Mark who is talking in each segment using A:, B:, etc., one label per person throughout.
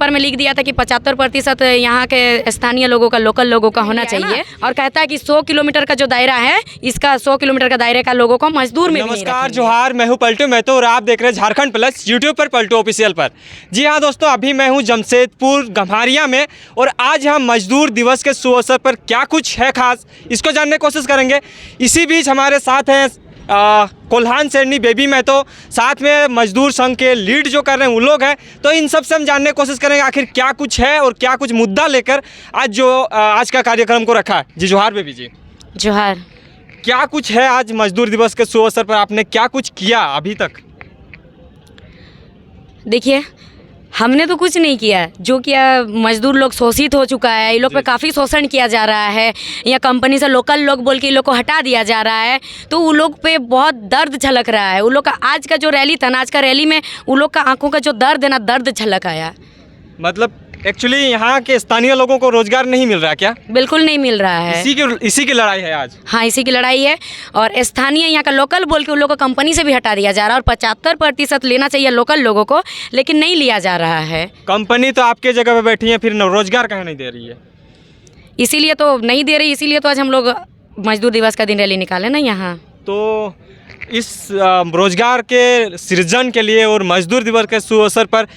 A: Paper में लिख दिया था कि 75% यहाँ के स्थानीय लोगों का, लोकल लोगों का होना चाहिए, और कहता है कि 100 किलोमीटर का जो दायरा है, इसका 100 किलोमीटर का दायरे का लोगों को मजदूर में।
B: नमस्कार, जोहार, मैं हूँ पलटू महतो और आप देख रहे हैं झारखंड प्लस यूट्यूब पर पलटू ऑफिशियल पर। जी हाँ दोस्तों, अभी मैं हूँ जमशेदपुर गम्हरिया में और आज हम मजदूर दिवस के शुभ अवसर पर क्या कुछ है खास, इसको जानने की कोशिश करेंगे। इसी बीच हमारे साथ हैं कोल्हान सेरनी बेबी महतो, साथ में मजदूर संघ के लीड जो कर रहे हैं वो लोग हैं। तो इन सब से हम जानने की कोशिश करेंगे आखिर क्या कुछ है और क्या कुछ मुद्दा लेकर आज का कार्यक्रम को रखा है। जी जोहार बेबी जी।
A: जोहार।
B: क्या कुछ है आज मजदूर दिवस के शुभ अवसर पर, आपने क्या कुछ किया अभी तक?
A: देखिए, हमने तो कुछ नहीं किया, जो किया मजदूर लोग शोषित हो चुका है, ये लोग पे काफ़ी शोषण किया जा रहा है, या कंपनी से लोकल लोग बोल के इन लोग को हटा दिया जा रहा है, तो वो लोग पे बहुत दर्द झलक रहा है। वो लोग का आज का जो रैली था ना, आज का रैली में वो लोग का आंखों का जो दर्द है ना, दर्द झलक आया। मतलब
B: एक्चुअली यहाँ के स्थानीय लोगों को रोजगार नहीं मिल रहा क्या?
A: बिल्कुल नहीं मिल रहा है।
B: इसी की लड़ाई है आज।
A: हाँ, इसी की लड़ाई है। और स्थानीय यहाँ का लोकल बोल के उन लोगों को कंपनी से भी हटा दिया जा रहा है, और 75% लेना चाहिए लोकल लोगों को, लेकिन नहीं लिया जा रहा है।
B: कंपनी तो आपके जगह पे बैठी है, फिर रोजगार कहीं नहीं दे रही है।
A: इसीलिए तो नहीं दे रही, इसीलिए तो आज हम लोग मजदूर दिवस का दिन रैली निकाले ना यहाँ।
B: तो इस रोजगार के सृजन के लिए और मजदूर दिवस के शुभ अवसर पर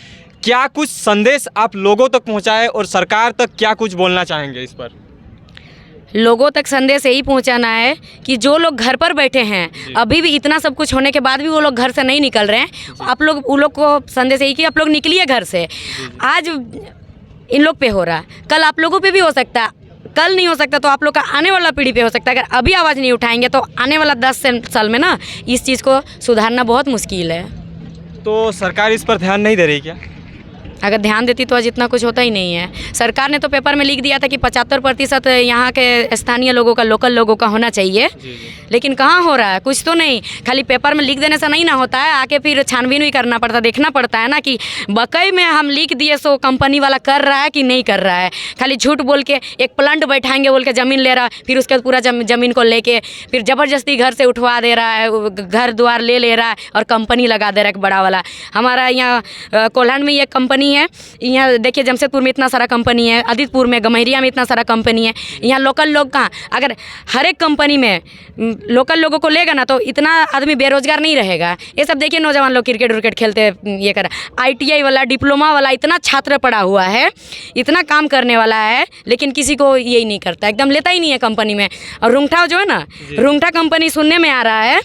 B: क्या कुछ संदेश आप लोगों तक पहुंचाए और सरकार तक क्या कुछ बोलना चाहेंगे इस पर?
A: लोगों तक संदेश यही पहुंचाना है कि जो लोग घर पर बैठे हैं, अभी भी इतना सब कुछ होने के बाद भी वो लोग घर से नहीं निकल रहे हैं, आप लोग उन लोग को संदेश यही कि आप लोग निकलिए घर से। आज इन लोग पे हो रहा है, कल आप लोगों पे भी हो सकता है, कल नहीं हो सकता तो आप लोग का आने वाला पीढ़ी पे हो सकता है। अगर अभी आवाज़ नहीं उठाएंगे तो आने वाला 10 साल में ना इस चीज़ को सुधारना बहुत मुश्किल है।
B: तो सरकार इस पर ध्यान नहीं दे रही क्या?
A: अगर ध्यान देती तो आज इतना कुछ होता ही नहीं है। सरकार ने तो पेपर में लिख दिया था कि 75% यहाँ के स्थानीय लोगों का, लोकल लोगों का होना चाहिए, लेकिन कहाँ हो रहा है? कुछ तो नहीं। खाली पेपर में लिख देने से नहीं ना होता है, आके फिर छानबीन भी करना पड़ता है, देखना पड़ता है ना कि वाकई में हम लिख दिए सो कंपनी वाला कर रहा है कि नहीं कर रहा है। खाली झूठ बोल के एक प्लांट बैठाएंगे बोल के ज़मीन ले रहा है, फिर उसके पूरा ज़मीन को लेके फिर ज़बरदस्ती घर से उठवा दे रहा है, घर द्वार ले रहा है और कंपनी लगा दे रहा है बड़ा वाला। हमारा यहाँ कोल्हान में ये कंपनी है, यहाँ देखिए जमशेदपुर में इतना सारा कंपनी है, आदित्यपुर में, गम्हरिया में इतना सारा कंपनी है। यहाँ लोकल लोग कहाँ? अगर हर एक कंपनी में लोकल लोगों को लेगा ना तो इतना आदमी बेरोजगार नहीं रहेगा। ये सब देखिए नौजवान लोग क्रिकेट व्रिकेट खेलते ये कर, ITI वाला, डिप्लोमा वाला इतना छात्र पड़ा हुआ है, इतना काम करने वाला है, लेकिन किसी को यही नहीं करता, एकदम लेता ही नहीं है कंपनी में। और रुंगठा जो है ना, रुंगठा कंपनी सुनने में आ रहा है,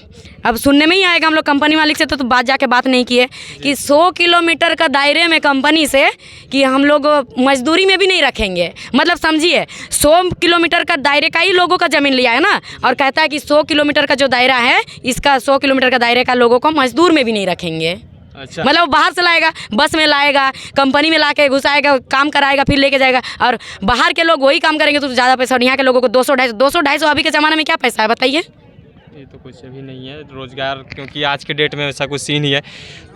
A: अब सुनने में ही आएगा, हम लोग कंपनी मालिक से तो बात जाके बात नहीं किए कि 100 किलोमीटर का दायरे में कंपनी से कि हम लोग मजदूरी में भी नहीं रखेंगे। मतलब समझिए, 100 किलोमीटर का दायरे का ही लोगों का ज़मीन लिया है ना, और कहता है कि 100 किलोमीटर का जो दायरा है, इसका 100 किलोमीटर का दायरे का लोगों को मजदूर में भी नहीं रखेंगे। अच्छा। मतलब बाहर से लाएगा, बस में लाएगा, कंपनी में ला के घुसाएगा, काम कराएगा, फिर लेके जाएगा, और बाहर के लोग वही काम करेंगे तो ज़्यादा पैसा, और यहाँ के लोगों को 200-250 अभी के ज़माने में क्या पैसा है बताइए?
B: ये तो कुछ अभी नहीं है रोजगार, क्योंकि आज के डेट में ऐसा कुछ सीन ही है।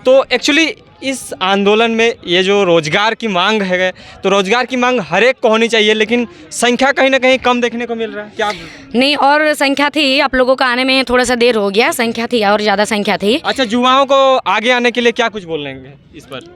B: तो एक्चुअली इस आंदोलन में ये जो रोजगार की मांग है, तो रोजगार की मांग हर एक को होनी चाहिए, लेकिन संख्या कहीं ना कहीं कम देखने को मिल रहा है क्या?
A: नहीं, और संख्या थी, आप लोगों का आने में थोड़ा सा देर हो गया, संख्या थी और ज़्यादा संख्या थी।
B: अच्छा, युवाओं को आगे आने के लिए क्या कुछ बोलेंगे इस पर?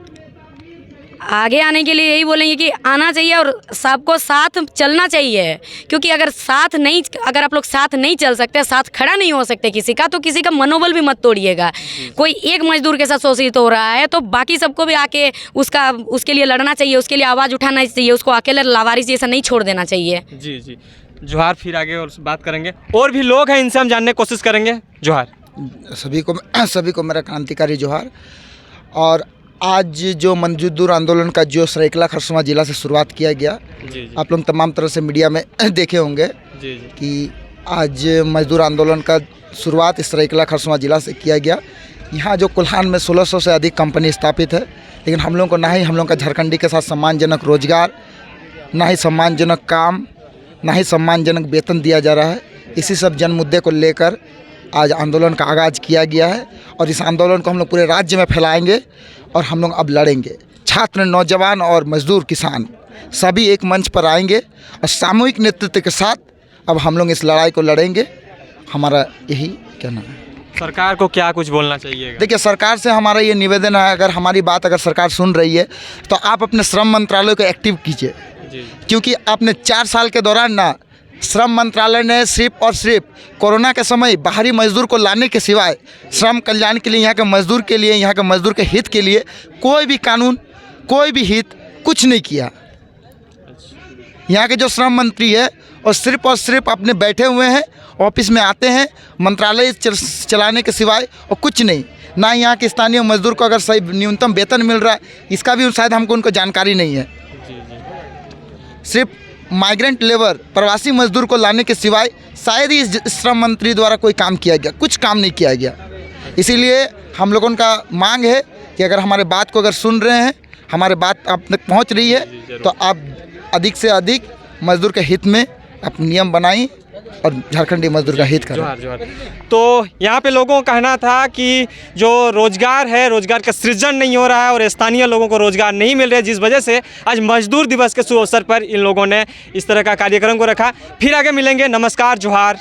A: आगे आने के लिए यही बोलेंगे कि आना चाहिए और सबको साथ चलना चाहिए, क्योंकि अगर आप लोग साथ नहीं चल सकते, साथ खड़ा नहीं हो सकते किसी का, तो किसी का मनोबल भी मत तोड़िएगा। कोई एक मजदूर के साथ शोषित हो रहा है तो बाकी सबको भी आके उसके लिए लड़ना चाहिए, उसके लिए आवाज़ उठाना चाहिए, उसको अकेले लावारिस जैसा नहीं छोड़ देना चाहिए। जी जी,
B: जोहार। फिर आगे और बात करेंगे, और भी लोग हैं, इनसे हम जानने की कोशिश करेंगे। जोहार
C: सभी को मेरा क्रांतिकारी जोहार। और आज जो मजदूर आंदोलन का जो सरायकेला खरसवां जिला से शुरुआत किया गया, आप लोग तमाम तरह से मीडिया में देखे होंगे कि आज मजदूर आंदोलन का शुरुआत इस सरायकेला खरसवां जिला से किया गया। यहाँ जो कोल्हान में 1600 से अधिक कंपनी स्थापित है, लेकिन हम लोग को ना ही हम लोग का झारखंडी के साथ सम्मानजनक रोजगार, ना ही सम्मानजनक काम, ना ही सम्मानजनक वेतन दिया जा रहा है। इसी सब जन मुद्दे को लेकर आज आंदोलन का आगाज़ किया गया है, और इस आंदोलन को हम लोग पूरे राज्य में फैलाएंगे और हम लोग अब लड़ेंगे। छात्र, नौजवान और मजदूर, किसान सभी एक मंच पर आएंगे और सामूहिक नेतृत्व के साथ अब हम लोग इस लड़ाई को लड़ेंगे। हमारा यही कहना है।
B: सरकार को क्या कुछ बोलना चाहिए?
C: देखिए, सरकार से हमारा ये निवेदन है, अगर हमारी बात अगर सरकार सुन रही है तो आप अपने श्रम मंत्रालय को एक्टिव कीजिए, क्योंकि आपने 4 साल के दौरान ना श्रम मंत्रालय ने सिर्फ और सिर्फ कोरोना के समय बाहरी मजदूर को लाने के सिवाय श्रम कल्याण के लिए, यहाँ के मजदूर के लिए, यहाँ के मजदूर के हित के लिए कोई भी कानून, कोई भी हित कुछ नहीं किया। यहाँ के जो श्रम मंत्री है और सिर्फ अपने बैठे हुए हैं, ऑफिस में आते हैं, मंत्रालय चलाने के सिवाय और कुछ नहीं। ना यहाँ के स्थानीय मजदूर को अगर सही न्यूनतम वेतन मिल रहा है, इसका भी शायद हमको उनको जानकारी नहीं है। सिर्फ माइग्रेंट लेबर, प्रवासी मजदूर को लाने के सिवाय शायद ही इस श्रम मंत्री द्वारा कोई काम किया गया, कुछ काम नहीं किया गया। इसीलिए हम लोगों का मांग है कि अगर हमारे बात को अगर सुन रहे हैं, हमारे बात आप तक पहुँच रही है, तो आप अधिक से अधिक मजदूर के हित में आप नियम बनाई और झारखंडी मजदूर का हित करें।
B: तो यहाँ पे लोगों का कहना था कि जो रोजगार है, रोजगार का सृजन नहीं हो रहा है और स्थानीय लोगों को रोजगार नहीं मिल रहा है, जिस वजह से आज मजदूर दिवस के शुभ अवसर पर इन लोगों ने इस तरह का कार्यक्रम को रखा। फिर आगे मिलेंगे। नमस्कार, जोहार।